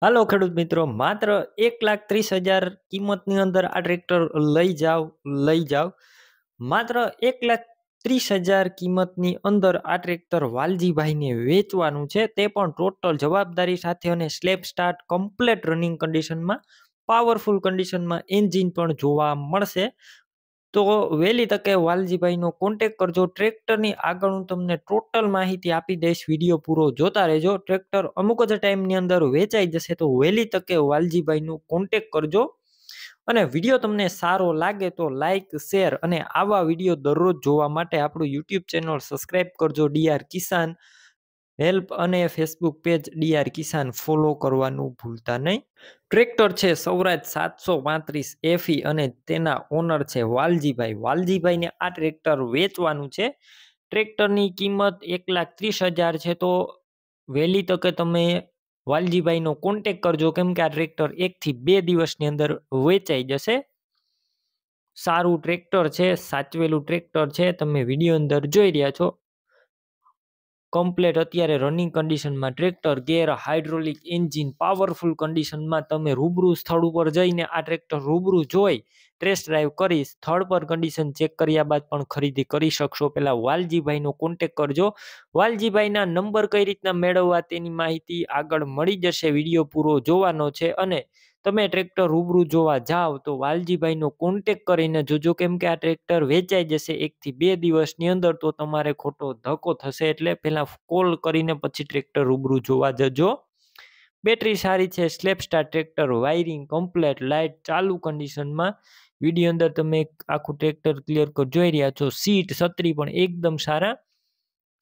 હાલો ખેડૂત મિત્રો, માત્ર 1,30,000 કિંમતની અંદર આ ટ્રેક્ટર લઈ જાવ. માત્ર 1,30,000 કિંમતની અંદર આ ટ્રેક્ટર વાલજીભાઈને વેચવાનું છે, તે પણ ટોટલ જવાબદારી સાથે અને સ્લેપ સ્ટાર્ટ કમ્પ્લેટ રનિંગ કન્ડિશનમાં, પાવરફુલ કન્ડિશનમાં એન્જિન પણ જોવા મળશે. તો વહેલી તકે વાલજીભાઈનો કોન્ટેક કરજો. ટ્રેક્ટરની આગળ હું તમને ટોટલ માહિતી આપી દઈશ. વિડીયો પૂરો જોતા રહેજો. ટ્રેક્ટર અમુક જ ટાઈમની અંદર વેચાઈ જશે, તો વહેલી તકે વાલજીભાઈનો કોન્ટેક કરજો. અને વિડીયો તમને સારો લાગે તો લાઈક, શેર અને આવા વિડીયો દરરોજ જોવા માટે આપણું યુટ્યુબ ચેનલ સબસ્ક્રાઈબ કરજો. ડીઆર કિસાન હેલ્પ અને ફેસબુક પેજ ડીઆર કિસાન ફોલો કરવાનું ભૂલતા નહીં. ટ્રેક્ટર છે સૌરાજ 735 એફી અને તેના ઓનર છે વાલજીભાઈ. વાલજીભાઈને આ ટ્રેક્ટર વેચવાનું છે. ટ્રેક્ટરની કિંમત 1,30,000 છે. તો વહેલી તકે તમે વાલજીભાઈનો કોન્ટેક કરજો, કેમ કે આ ટ્રેક્ટર 1 થી 2 દિવસની અંદર વેચાઈ જશે. સારું ટ્રેક્ટર છે, સાચવેલું ટ્રેક્ટર છે. તમે વિડીયો અંદર જોઈ રહ્યા છો. કમ્પ્લેટ અત્યારે રનિંગ કન્ડિશનમાં ટ્રેક્ટર, ગેર, હાઇડ્રોલિક એન્જિન પાવરફુલ કન્ડિશનમાં. તમે રૂબરૂ સ્થળ ઉપર જઈને આ ટ્રેક્ટર રૂબરૂ જોઈ ટેસ્ટ ડ્રાઈવ કરી સ્થળ પર કન્ડિશન ચેક કર્યા બાદ પણ ખરીદી કરી શકશો. પહેલા વાલજીભાઈનો કોન્ટેક કરજો. વાલજીભાઈના નંબર કઈ રીતના મેળવવા તેની માહિતી આગળ મળી જશે. વિડીયો પૂરો જોવાનો છે. અને તમે ટ્રેક્ટર રૂબરૂ જોવા જાઓ તો વાલજીભાઈનો કોન્ટેક કરીને જોજો, કેમ કે આ ટ્રેક્ટર વેચાઈ જશે 1 થી 2 દિવસની અંદર. તો તમારે ખોટો ધક્કો થશે, એટલે પહેલા કોલ કરીને પછી ટ્રેક્ટર રૂબરૂ જોવા જજો. બેટરી સારી છે, slap star tractor, wiring complete, light ચાલુ કન્ડિશનમાં. વિડીયો અંદર તમે આખું ટ્રેક્ટર ક્લિયર કટ જોઈ રહ્યા છો. સીટ, છત્રી પણ એકદમ સારા,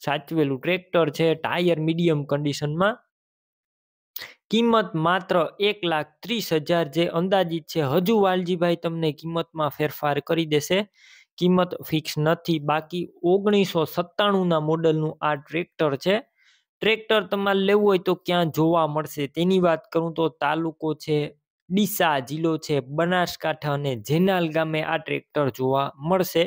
સાચવેલું ટ્રેક્ટર છે. ટાયર મીડિયમ કન્ડિશનમાં. કિંમત માત્ર 1,30,000 જે અંદાજિત છે. હજુ વાલજીભાઈ તમને કિંમતમાં ફેરફાર કરી દેશે. કિંમત ફિક્સ નથી. બાકી 1997ના મોડલનું આ ટ્રેક્ટર છે. ટ્રેક્ટર તમારે લેવું હોય તો ક્યાં જોવા મળશે તેની વાત કરું તો તાલુકો છે ડીસા, જિલ્લો છે બનાસકાંઠા અને જેનાલ ગામે આ ટ્રેક્ટર જોવા મળશે.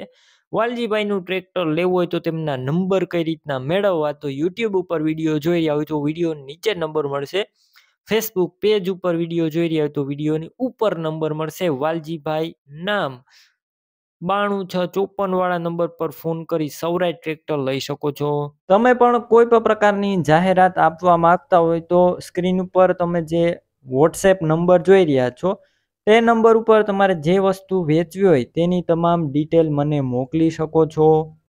વાલજીભાઈનું ટ્રેક્ટર લેવું હોય તો તેમના નંબર કઈ રીતના મેળવવા, તો યુટ્યુબ ઉપર વિડીયો જોઈ રહ્યા હોય તો વિડીયો નીચે નંબર મળશે. ફેસબુક પેજ ઉપર વિડીયો જોઈ રહ્યા હોય તો વિડીયોની ઉપર નંબર મળશે. વાલજીભાઈ નામ 92,654 વાળા નંબર પર ફોન કરી સૌરાજ ટ્રેક્ટર લઈ શકો છો. તમે પણ કોઈ પણ પ્રકારની જાહેરાત આપવા માંગતા હોય તો સ્ક્રીન ઉપર તમે જે વોટ્સએપ નંબર જોઈ રહ્યા છો તે નંબર ઉપર તમારે જે વસ્તુ વેચવી હોય તેની તમામ ડિટેલ મને મોકલી શકો છો.